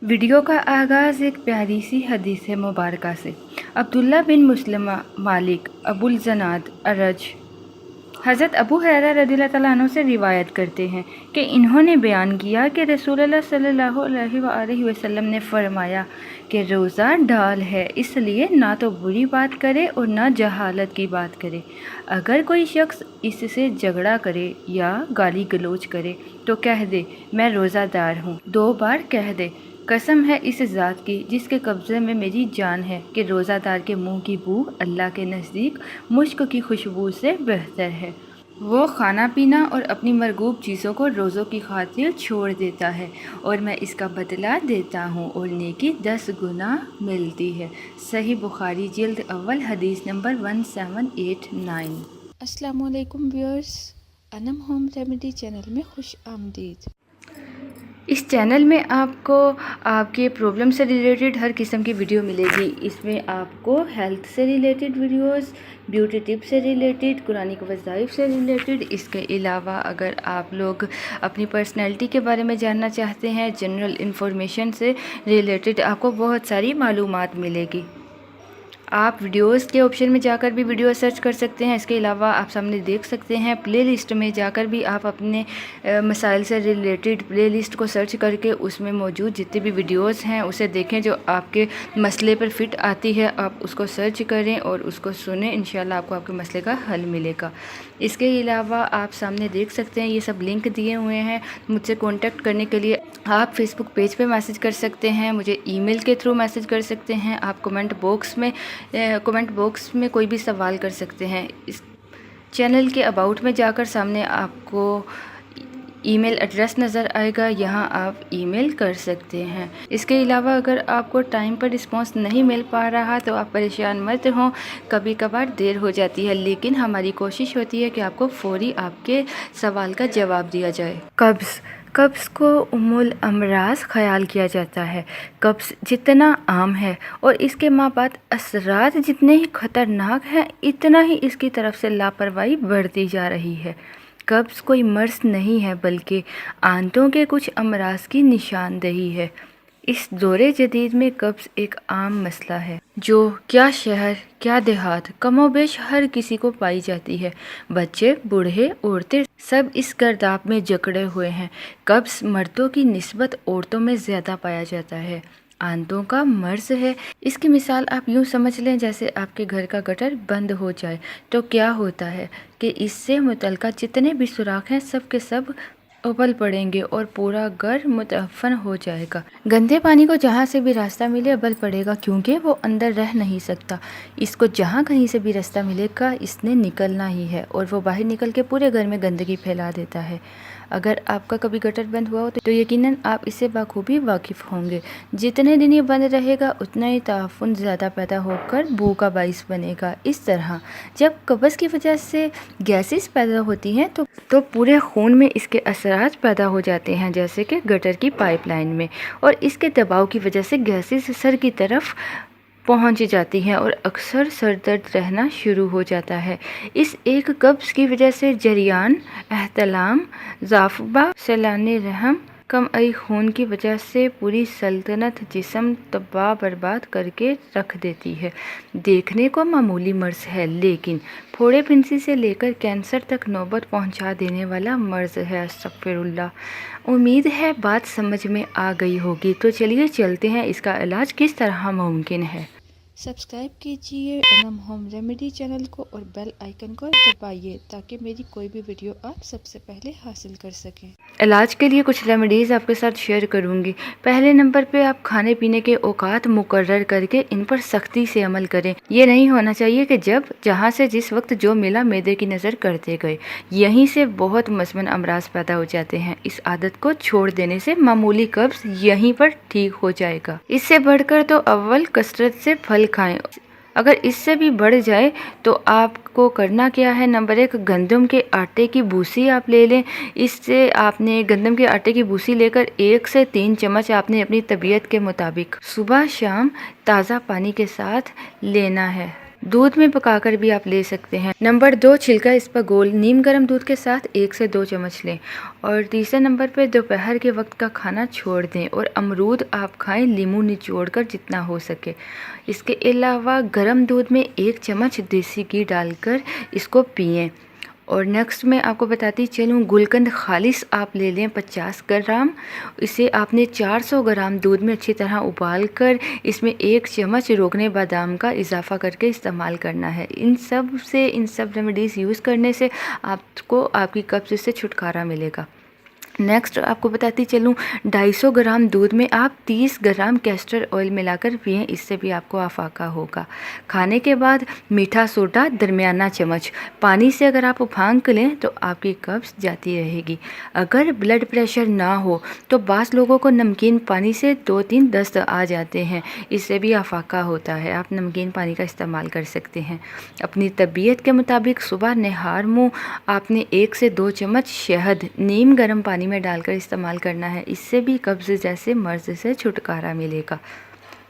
Video का आगाज़ एक प्यारी सी हदीस मुबारका से। अब्दुल्ला बिन मुस्लिमा मालिक अबुल जनाद अरज हज़रत अबू हुरैरा रज़ियल्लाहु तआला अन्हु से रिवायत करते हैं कि इन्होंने बयान किया कि रसूलुल्लाह सल्लल्लाहु अलैहि वसल्लम ने फरमाया कि रोज़ा ढाल है, इसलिए ना तो बुरी बात करे और ना जहालत की बात करे। अगर कोई शख्स इससे झगड़ा करे या गाली गलौज करे तो कह दे मैं रोज़ादार हूँ। 2 बार कह दे कसम है इस ज़ात की जिसके कब्ज़े में मेरी जान है कि रोज़ादार के मुंह की बू अल्लाह के नज़दीक मुश्क की खुशबू से बेहतर है। वो खाना पीना और अपनी मरगूब चीज़ों को रोज़ों की खातिर छोड़ देता है और मैं इसका बदला देता हूँ और नेकी 10 गुना मिलती है। सही बुखारी जिल्द अव्वल हदीस नंबर 1789। अस्सलाम वालेकुम viewers, Anam home remedy channel में खुश आमदीद। इस चैनल में आपको आपके प्रॉब्लम से रिलेटेड हर किस्म की वीडियो मिलेगी। इसमें आपको हेल्थ से रिलेटेड वीडियोस, ब्यूटी टिप से रिलेटेड, कुरानिक वज़ाइफ से रिलेटेड, इसके अलावा अगर आप लोग अपनी पर्सनैलिटी के बारे में जानना चाहते हैं, जनरल इंफॉर्मेशन से रिलेटेड आपको बहुत सारी मालूमात मिलेगी। आप वीडियोस के ऑप्शन में जाकर भी वीडियो सर्च कर सकते हैं। इसके अलावा आप सामने देख सकते हैं प्लेलिस्ट में जाकर भी आप अपने मसाइल से रिलेटेड प्लेलिस्ट को सर्च करके उसमें मौजूद जितनी भी वीडियोस हैं उसे देखें जो आपके मसले पर फिट आती है। आप उसको सर्च करें और उसको सुनें, इंशाल्लाह आपको आपके मसले का हल मिलेगा। इसके अलावा आप सामने देख सकते हैं ये सब लिंक दिए हुए हैं। मुझसे कॉन्टैक्ट करने के लिए आप फेसबुक पेज पे मैसेज कर सकते हैं, मुझे ईमेल के थ्रू मैसेज कर सकते हैं, आप कमेंट बॉक्स में कोई भी सवाल कर सकते हैं। इस चैनल के अबाउट में जाकर सामने आपको ईमेल एड्रेस नज़र आएगा, यहाँ आप ईमेल कर सकते हैं। इसके अलावा अगर आपको टाइम पर रिस्पांस नहीं मिल पा रहा तो आप परेशान मत हों, कभी कभार देर हो जाती है, लेकिन हमारी कोशिश होती है कि आपको फौरी आपके सवाल का जवाब दिया जाए। कब्ज़ को उम्मुल अमराज ख्याल किया जाता है। कब्ज़ जितना आम है और इसके माबात असरात जितने ही ख़तरनाक हैं, इतना ही इसकी तरफ से लापरवाही बढ़ती जा रही है। कब्ज़ कोई मर्ज़ नहीं है बल्कि आंतों के कुछ अमराज की निशानदेही है। इस दौरे जदीद में कब्ज़ एक आम मसला है जो क्या शहर क्या देहात कमोबेश हर किसी को पाई जाती है। बच्चे, बूढ़े, औरतें सब इस गर्दाब में जकड़े हुए हैं। कब्ज़ मर्दों की निस्बत औरतों में ज़्यादा पाया जाता है। आंतों का मर्ज़ है। इसकी मिसाल आप यूँ समझ लें जैसे आपके घर का गटर बंद हो जाए तो क्या होता है कि इससे मुतल्लिका जितने भी सुराख हैं सब के सब उबल पड़ेंगे और पूरा घर मुतअफ़्फ़न हो जाएगा। गंदे पानी को जहाँ से भी रास्ता मिले उबल पड़ेगा, क्योंकि वो अंदर रह नहीं सकता। इसको जहाँ कहीं से भी रास्ता मिलेगा इसने निकलना ही है और वो बाहर निकल के पूरे घर में गंदगी फैला देता है। अगर आपका कभी गटर बंद हुआ हो तो यकीनन आप इससे बखूबी वाकिफ़ होंगे। जितने दिन ये बंद रहेगा उतना ही ताफ़ुन ज़्यादा पैदा होकर बू का बाइस बनेगा। इस तरह जब कब्ज़ की वजह से गैसेस पैदा होती हैं तो पूरे खून में इसके असरात पैदा हो जाते हैं, जैसे कि गटर की पाइपलाइन में, और इसके दबाव की वजह से गैसेस सर की तरफ पहुंच जाती हैं और अक्सर सर दर्द रहना शुरू हो जाता है। इस एक कब्ज़ की वजह से जरियान, एहतलाम, ज़ाफ़बा, सैलाने रहम, कम आई खून की वजह से पूरी सल्तनत जिस्म तबाह बर्बाद करके रख देती है। देखने को मामूली मर्ज़ है लेकिन फोड़े फिंसी से लेकर कैंसर तक नौबत पहुंचा देने वाला मर्ज़ है। अस्तग़फिरुल्लाह। उम्मीद है बात समझ में आ गई होगी, तो चलिए चलते हैं इसका इलाज किस तरह मुमकिन है। सब्सक्राइब कीजिए अनम होम रेमेडी चैनल को और बेल आइकन को दबाइए ताकि मेरी कोई भी वीडियो आप सबसे पहले हासिल कर सकें। इलाज के लिए कुछ रेमेडीज़ आपके साथ शेयर करूंगी। पहले नंबर पे आप खाने पीने के औकात मुकर्रर करके इन पर सख्ती से अमल करें। ये नहीं होना चाहिए कि जहाँ से जिस वक्त जो मिला मैदे की नज़र करते गए। यहीं से बहुत मसमन अमराज पैदा हो जाते हैं। इस आदत को छोड़ देने से मामूली कब्ज़ यहीं पर ठीक हो जाएगा। इससे बढ़कर तो अव्वल कसरत से फल खाएं। अगर इससे भी बढ़ जाए तो आपको करना क्या है, नंबर 1 गंदम के आटे की भूसी आप ले लें। इससे आपने गंदम के आटे की भूसी लेकर 1 से 3 चम्मच आपने अपनी तबीयत के मुताबिक सुबह शाम ताज़ा पानी के साथ लेना है। दूध में पकाकर भी आप ले सकते हैं। नंबर 2, छिलका इसबगोल नीम गर्म दूध के साथ 1 से 2 चम्मच लें। और तीसरे नंबर पे दोपहर के वक्त का खाना छोड़ दें और अमरूद आप खाएं नींबू निचोड़ कर जितना हो सके। इसके अलावा गर्म दूध में 1 चम्मच देसी घी डालकर इसको पिएं। और नेक्स्ट मैं आपको बताती चलूँ, गुलकंद खालिस आप ले लें 50 ग्राम। इसे आपने 400 ग्राम दूध में अच्छी तरह उबाल कर इसमें 1 चम्मच रोगने बादाम का इजाफा करके इस्तेमाल करना है। इन सब रेमेडीज़ यूज़ करने से आपको आपकी कब्ज़ से छुटकारा मिलेगा। नेक्स्ट आपको बताती चलूँ, 250 ग्राम दूध में आप 30 ग्राम कैस्टर ऑयल मिलाकर पिएं, इससे भी आपको आफाका होगा। खाने के बाद मीठा सोडा दरमियाना चम्मच पानी से अगर आप उफांग लें तो आपकी कब्ज़ जाती रहेगी। अगर ब्लड प्रेशर ना हो तो बाज़ लोगों को नमकीन पानी से 2-3 दस्त आ जाते हैं, इससे भी आफाका होता है। आप नमकीन पानी का इस्तेमाल कर सकते हैं। अपनी तबीयत के मुताबिक सुबह नहार मुँह आपने 1 से 2 चम्मच शहद नीम गर्म पानी में डालकर इस्तेमाल करना है, इससे भी कब्ज़ जैसे मर्ज़ से छुटकारा मिलेगा।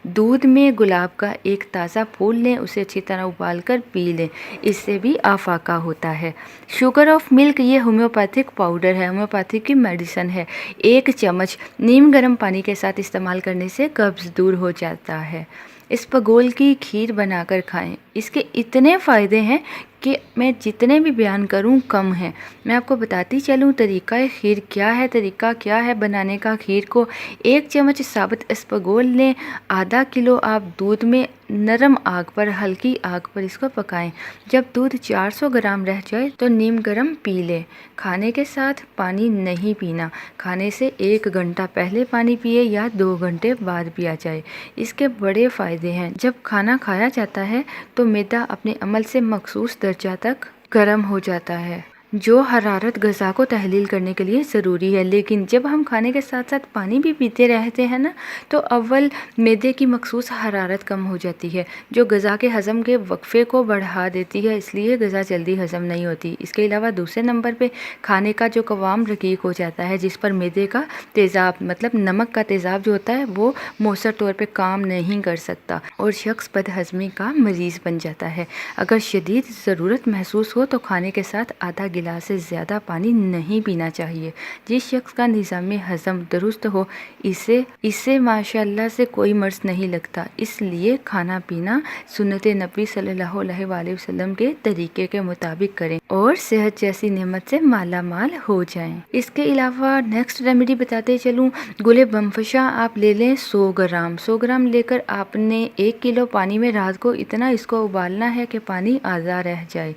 दूध में गुलाब का एक ताज़ा फूल लें, उसे अच्छी तरह उबाल कर पी लें, इससे भी आफाका होता है। शुगर ऑफ मिल्क ये होम्योपैथिक पाउडर है, होम्योपैथिक की मेडिसिन है। 1 चम्मच नीम गर्म पानी के साथ इस्तेमाल करने से कब्ज़ दूर हो जाता है। इसबगोल की खीर बनाकर खाएं, इसके इतने फ़ायदे हैं कि मैं जितने भी बयान करूं कम है। मैं आपको बताती चलूं तरीका खीर क्या है, तरीका क्या है बनाने का। खीर को 1 चम्मच साबुत इसबगोल लें, आधा किलो आप दूध में नरम आग पर, हल्की आग पर इसको पकाएं। जब दूध 400 ग्राम रह जाए तो नीम गर्म पी लें। खाने के साथ पानी नहीं पीना, खाने से 1 घंटा पहले पानी पिए या 2 घंटे बाद पिया जाए। इसके बड़े फ़ायदे हैं। जब खाना खाया जाता है तो मैदा अपने अमल से मखसूस दर्जा तक गर्म हो जाता है, जो हरारत ग़ज़ा को तहलील करने के लिए ज़रूरी है। लेकिन जब हम खाने के साथ साथ पानी भी पीते रहते हैं ना, तो अव्वल मैदे की मखसूस हरारत कम हो जाती है, जो ग़ज़ा के हज़म के वक्फ़े को बढ़ा देती है, इसलिए ग़ज़ा जल्दी हज़म नहीं होती। इसके अलावा दूसरे नंबर पे खाने का जो क़वाम रकीक हो जाता है, जिस पर मैदे का तेज़ाब मतलब नमक का तेज़ाब जो होता है वो मौसर तौर पर काम नहीं कर सकता और शख्स बदहज़मी का मरीज़ बन जाता है। अगर शदीद ज़रूरत महसूस हो तो खाने के साथ आधा गिलास से ज़्यादा पानी नहीं पीना चाहिए। जिस शख्स का निज़ाम हज़म दुरुस्त हो, इसे माशाअल्लाह से कोई मर्ज़ नहीं लगता। इसलिए खाना पीना सुन्नत नबी सल्लल्लाहु अलैहि वसल्लम के तरीके के मुताबिक करें और सेहत जैसी नेमत से माला माल हो जाएं। इसके अलावा नेक्स्ट रेमेडी बताते चलूँ, गुले बमफशा आप ले लें 100 ग्राम। 100 ग्राम लेकर आपने 1 किलो पानी में रात को इतना इसको उबालना है कि पानी आधा रह जाए।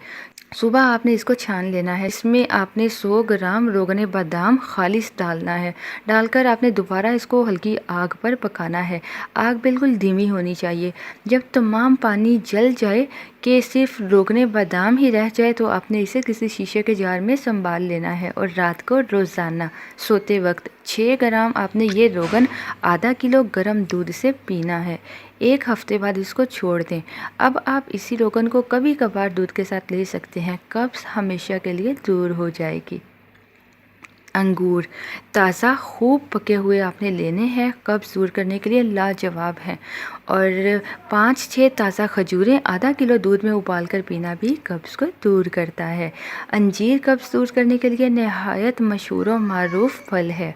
सुबह आपने इसको छान लेना है। इसमें आपने 100 ग्राम रोगने बादाम खालिस डालना है। डालकर आपने दोबारा इसको हल्की आग पर पकाना है। आग बिल्कुल धीमी होनी चाहिए। जब तमाम पानी जल जाए कि सिर्फ रोगने बादाम ही रह जाए तो आपने इसे किसी शीशे के जार में संभाल लेना है और रात को रोज़ाना सोते वक्त 6 ग्राम आपने ये रोगन आधा किलो गर्म दूध से पीना है। 1 हफ्ते बाद इसको छोड़ दें। अब आप इसी रोगन को कभी कभार दूध के साथ ले सकते हैं, कब्ज़ हमेशा के लिए दूर हो जाएगी। अंगूर ताज़ा खूब पके हुए आपने लेने हैं, कब्ज़ दूर करने के लिए लाजवाब हैं। और 5-6 ताज़ा खजूरें आधा किलो दूध में उबाल कर पीना भी कब्ज़ को दूर करता है। अंजीर कब्ज़ दूर करने के लिए नहायत मशहूर और मारूफ फल है।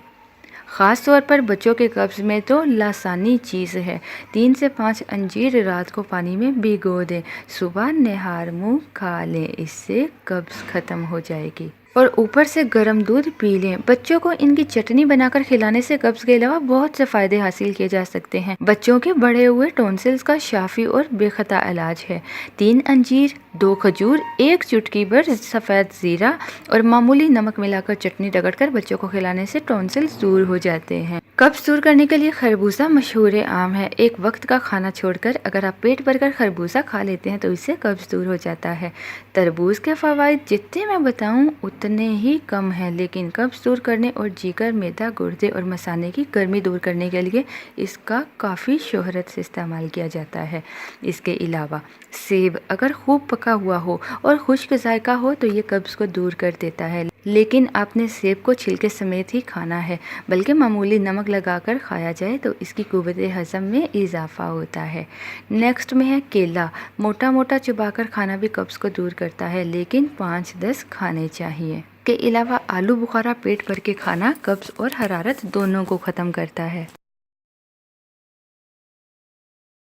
ख़ास तौर पर बच्चों के कब्ज़ में तो लासानी चीज़ है। 3 से 5 अंजीर रात को पानी में भिगो दें, सुबह नहार मुँह खा लें, इससे कब्ज़ ख़त्म हो जाएगी। और ऊपर से गर्म दूध पी लें। बच्चों को इनकी चटनी बनाकर खिलाने से कब्ज़ के अलावा बहुत से फ़ायदे हासिल किए जा सकते हैं। बच्चों के बढ़े हुए टॉन्सिल्स का शाफी और बेखता इलाज है। 3 अंजीर, 2 खजूर, 1 चुटकी भर सफ़ेद ज़ीरा और मामूली नमक मिलाकर चटनी रगड़कर बच्चों को खिलाने से टॉन्सिल्स दूर हो जाते हैं। कब्ज़ दूर करने के लिए खरबूजा मशहूर आम है। एक वक्त का खाना छोड़कर अगर आप पेट भरकर खरबूजा खा लेते हैं तो इससे कब्ज़ दूर हो जाता है। तरबूज के फ़वाइद जितने मैं बताऊं उतने ही कम हैं, लेकिन कब्ज़ दूर करने और जिगर, मैदा, गुर्दे और मसाने की गर्मी दूर करने के लिए इसका काफ़ी शोहरत से इस्तेमाल किया जाता है। इसके अलावा सेब अगर खूब पका हुआ हो और खुश्क जायका हो तो ये कब्ज़ को दूर कर देता है, لیکن آپ نے سیب کو چھلکے سمیت ہی کھانا ہے، بلکہ معمولی نمک لگا کر کھایا جائے تو اس کی قوت ہضم میں اضافہ ہوتا ہے۔ نیکسٹ میں ہے کیلا۔ موٹا موٹا چبا کر کھانا بھی قبض کو دور کرتا ہے، لیکن 5-10 کھانے چاہیے۔ کے علاوہ آلو بخارا پیٹ بھر کے کھانا قبض اور حرارت دونوں کو ختم کرتا ہے۔